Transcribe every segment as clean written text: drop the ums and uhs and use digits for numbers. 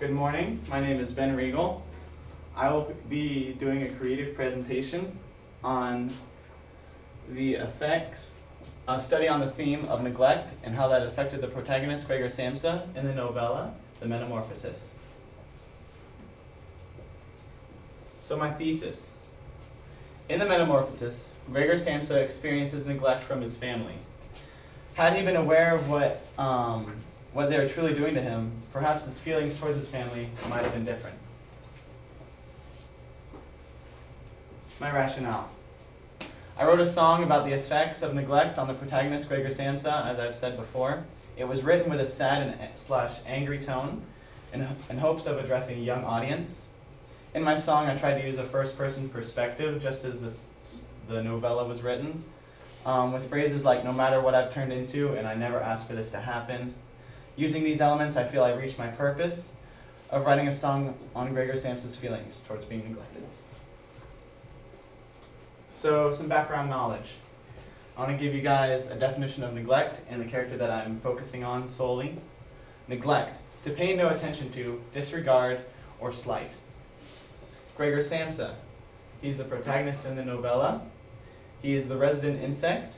Good morning, my name is Ben Rigel. I will be doing a creative presentation on the effects, a study on the theme of neglect and how that affected the protagonist Gregor Samsa in the novella, The Metamorphosis. So my thesis. In The Metamorphosis, Gregor Samsa experiences neglect from his family. Had he been aware of what they were truly doing to him, perhaps his feelings towards his family might have been different. My rationale. I wrote a song about the effects of neglect on the protagonist Gregor Samsa, as I've said before. It was written with a sad and angry tone in hopes of addressing a young audience. In my song, I tried to use a first-person perspective, just as the novella was written, with phrases like, "No matter what I've turned into, and I never asked for this to happen." Using these elements, I feel I reached my purpose of writing a song on Gregor Samsa's feelings towards being neglected. So, some background knowledge. I want to give you guys a definition of neglect and the character that I'm focusing on solely. Neglect, to pay no attention to, disregard, or slight. Gregor Samsa, he's the protagonist in the novella. He is the resident insect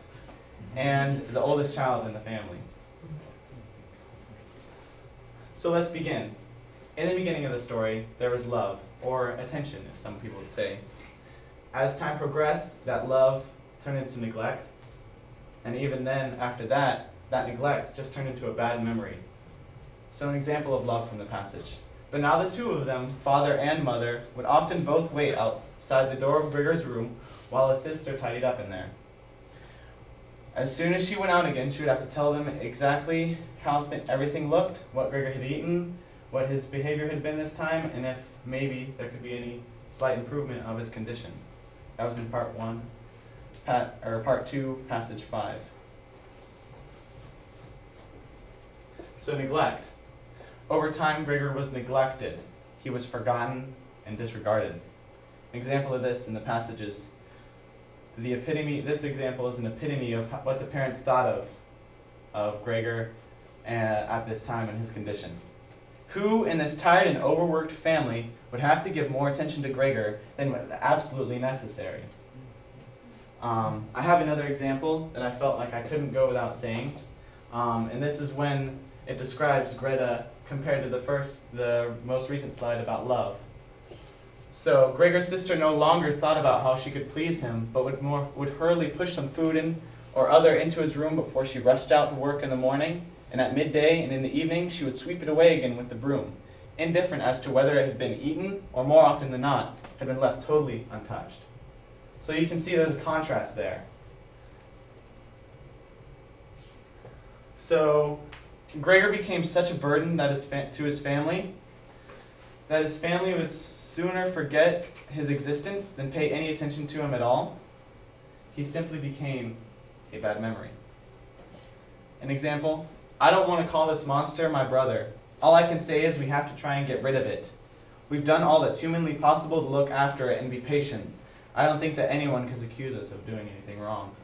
and the oldest child in the family. So let's begin. In the beginning of the story, there was love, or attention, if some people would say. As time progressed, that love turned into neglect, and even then, after that, that neglect just turned into a bad memory. So an example of love from the passage. But now the two of them, father and mother, would often both wait outside the door of Gregor's room while his sister tidied up in there. As soon as she went out again, she would have to tell them exactly how everything looked, what Gregor had eaten, what his behavior had been this time, and if maybe there could be any slight improvement of his condition. That was in part 2, passage 5. So neglect. Over time, Gregor was neglected. He was forgotten and disregarded. An example of this in the passages. This example is an epitome of what the parents thought of Gregor at this time in his condition. Who in this tired and overworked family would have to give more attention to Gregor than was absolutely necessary? I have another example that I felt like I couldn't go without saying, and this is when it describes Greta compared to the most recent slide about love. So Gregor's sister no longer thought about how she could please him, but would hurriedly push some food in or other into his room before she rushed out to work in the morning, and at midday and in the evening she would sweep it away again with the broom, indifferent as to whether it had been eaten or, more often than not, had been left totally untouched. So you can see there's a contrast there. So Gregor became such a burden to his family that his family would sooner forget his existence than pay any attention to him at all. He simply became a bad memory. An example, I don't want to call this monster my brother. All I can say is we have to try and get rid of it. We've done all that's humanly possible to look after it and be patient. I don't think that anyone can accuse us of doing anything wrong.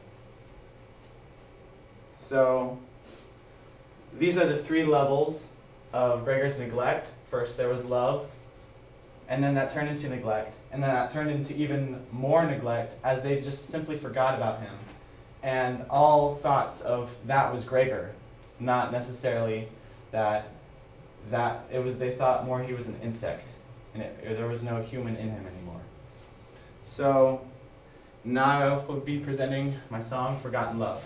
So, these are the 3 levels of Gregor's neglect. First, there was love, and then that turned into neglect, and then that turned into even more neglect as they just simply forgot about him. And all thoughts of that was Gregor, not necessarily that they thought more he was an insect, and there was no human in him anymore. So, now I will be presenting my song, Forgotten Love.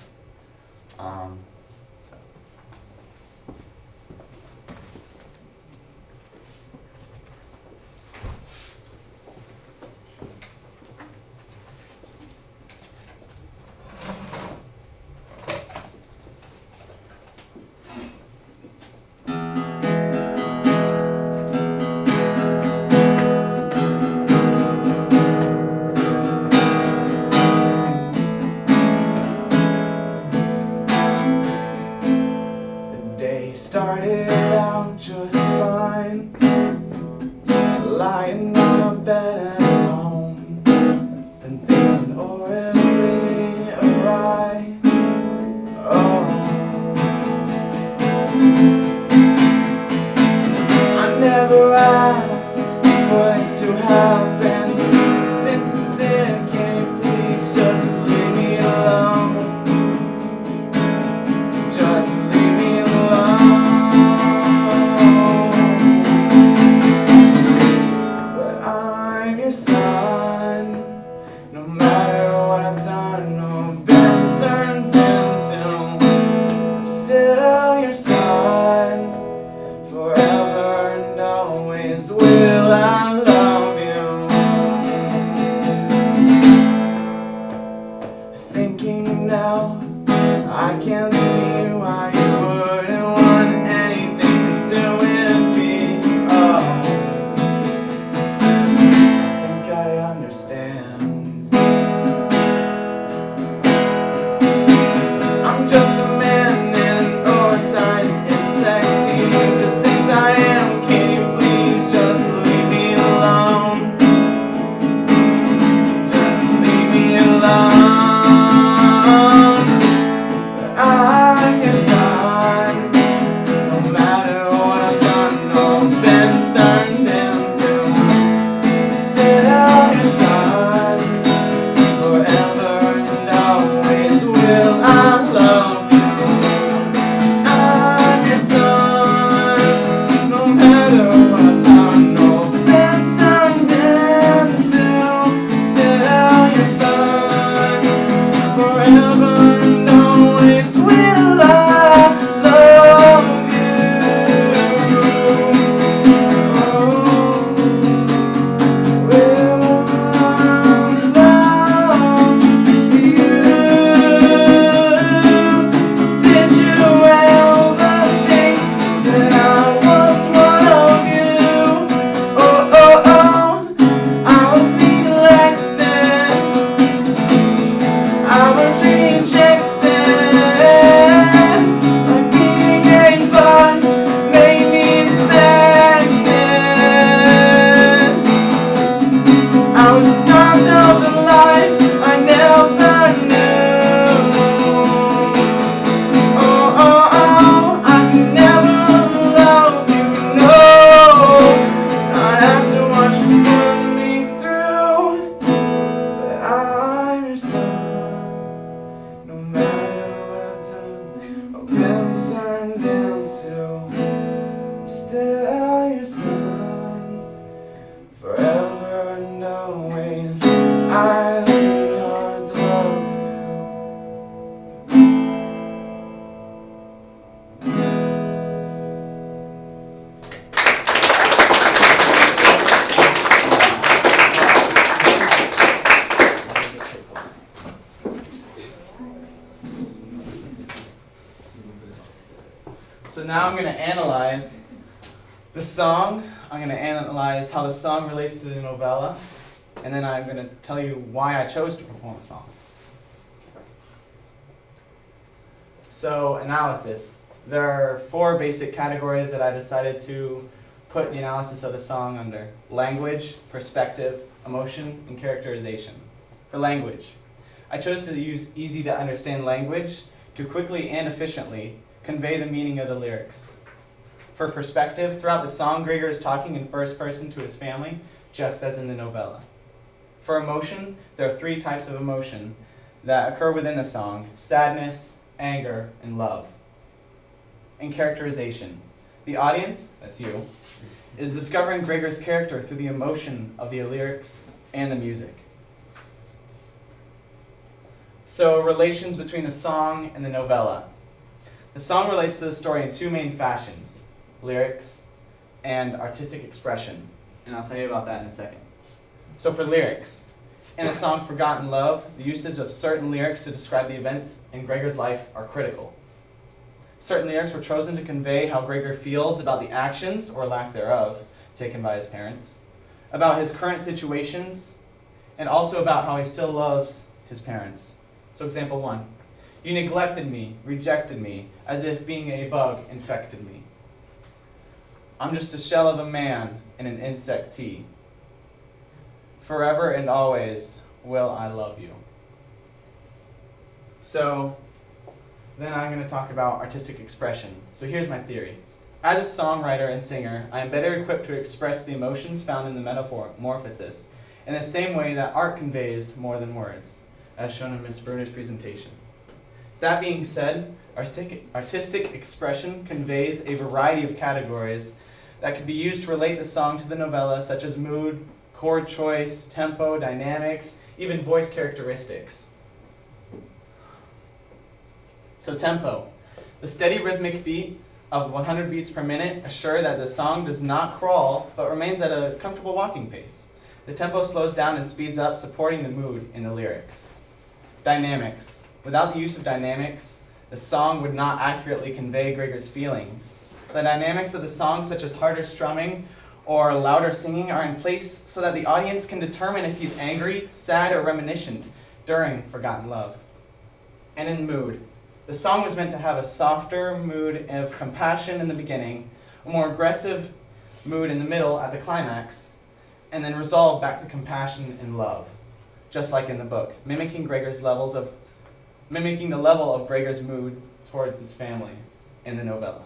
Started out just fine, lying on my bed at home, then things went horribly awry. Oh, I never will I love you. Thinking now, I can't see why you wouldn't want anything to do with me. Oh, I think I understand. I'm just a man in an oversized insect team. Just since I am, can you please just leave me alone? Just leave me alone. I'm your son. No matter what I've done or been turned into, still your son. Forever and always will I love you. I'm your son. No matter what I've done or been turned into, still your son. Forever and always will I love you. Did you ever think that I was one of you? Oh, oh, oh, I was neglected, I was rejected, like being a bug made me infected. I was starved of the life I never knew. Oh, oh, oh, I can never love you, no, not after what you put me through. But I'm your son. No matter what I've done or been turned into, I'm still your son. Forever and always, I lean hard to love you. So now I'm going to analyze the song. I'm going to analyze how the song relates to the novella, and then I'm going to tell you why I chose to perform the song. So, analysis. There are 4 basic categories that I decided to put the analysis of the song under: language, perspective, emotion, and characterization. For language, I chose to use easy to understand language to quickly and efficiently convey the meaning of the lyrics. For perspective, throughout the song, Gregor is talking in first person to his family, just as in the novella. For emotion, there are 3 types of emotion that occur within the song: sadness, anger, and love. In characterization, the audience, that's you, is discovering Gregor's character through the emotion of the lyrics and the music. So, relations between the song and the novella. The song relates to the story in 2 main fashions: lyrics and artistic expression. And I'll tell you about that in a second. So for lyrics, in the song Forgotten Love, the usage of certain lyrics to describe the events in Gregor's life are critical. Certain lyrics were chosen to convey how Gregor feels about the actions, or lack thereof, taken by his parents, about his current situations, and also about how he still loves his parents. So example 1, you neglected me, rejected me, as if being a bug infected me. I'm just a shell of a man in an insect tea. Forever and always will I love you. So then I'm going to talk about artistic expression. So here's my theory. As a songwriter and singer, I am better equipped to express the emotions found in the metamorphosis in the same way that art conveys more than words, as shown in Ms. Bruner's presentation. That being said, artistic expression conveys a variety of categories that can be used to relate the song to the novella, such as mood, chord choice, tempo, dynamics, even voice characteristics. So tempo. The steady rhythmic beat of 100 beats per minute assure that the song does not crawl, but remains at a comfortable walking pace. The tempo slows down and speeds up, supporting the mood in the lyrics. Dynamics. Without the use of dynamics, the song would not accurately convey Gregor's feelings. The dynamics of the song, such as harder strumming or louder singing, are in place so that the audience can determine if he's angry, sad, or reminiscent during Forgotten Love. And in mood. The song was meant to have a softer mood of compassion in the beginning, a more aggressive mood in the middle at the climax, and then resolve back to compassion and love, just like in the book, mimicking the level of Gregor's mood towards his family in the novella.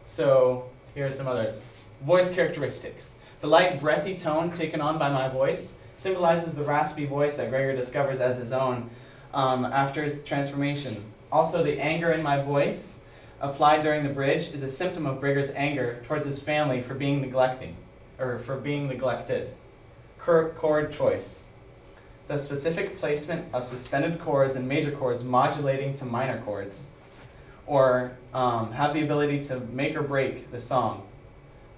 So here are some others. Voice characteristics. The light, breathy tone taken on by my voice symbolizes the raspy voice that Gregor discovers as his own after his transformation. Also, the anger in my voice applied during the bridge is a symptom of Gregor's anger towards his family for being neglected. Chord choice. The specific placement of suspended chords and major chords modulating to minor chords, or have the ability to make or break the song.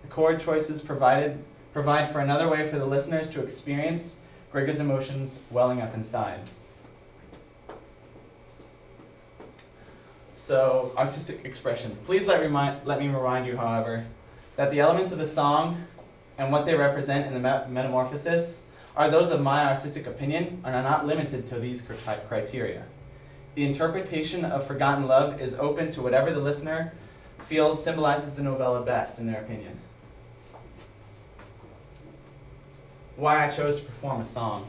The chord choices provide for another way for the listeners to experience Gregor's emotions welling up inside. So, artistic expression. Please let me remind you, however, that the elements of the song and what they represent in the metamorphosis are those of my artistic opinion and are not limited to these criteria. The interpretation of Forgotten Love is open to whatever the listener feels symbolizes the novella best, in their opinion. Why I chose to perform a song.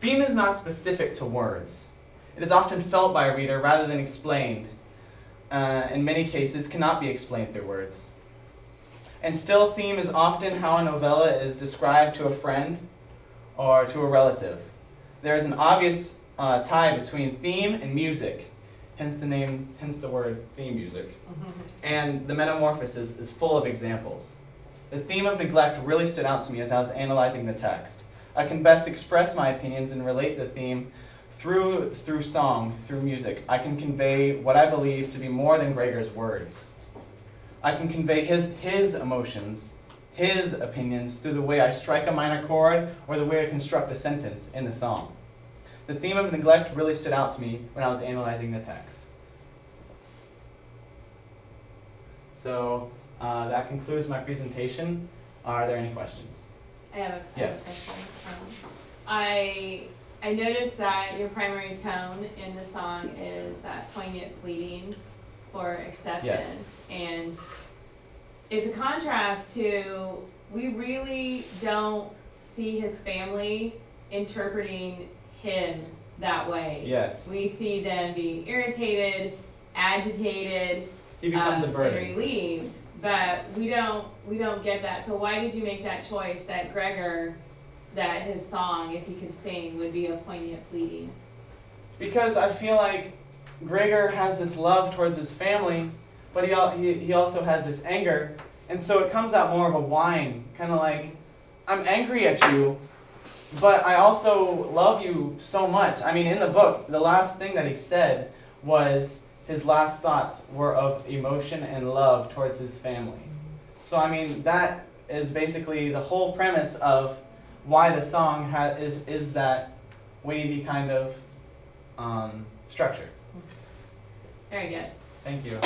Theme is not specific to words. It is often felt by a reader rather than explained. In many cases, cannot be explained through words. And still, theme is often how a novella is described to a friend or to a relative. There is an obvious tie between theme and music, hence the word theme music. And the metamorphosis is full of examples. The theme of neglect really stood out to me as I was analyzing the text. I can best express my opinions and relate the theme through song, through music. I can convey what I believe to be more than Gregor's words. I can convey his emotions, his opinions through the way I strike a minor chord or the way I construct a sentence in the song. The theme of neglect really stood out to me when I was analyzing the text. So that concludes my presentation. Are there any questions? I have a Yes. question. I noticed that your primary tone in the song is that poignant pleading for acceptance. Yes. And it's a contrast to, we really don't see his family interpreting him that way. Yes. We see them being irritated, agitated, He becomes a and burden. relieved, but we don't get that. So why did you make that choice that Gregor, that his song, if he could sing, would be a poignant pleading? Because I feel like Gregor has this love towards his family, but he also has this anger, and so it comes out more of a whine, kind of like, I'm angry at you, but I also love you so much. I mean, in the book, the last thing that he said was his last thoughts were of emotion and love towards his family. So, I mean, that is basically the whole premise of why the song is that wavy kind of structure. Very good. Thank you.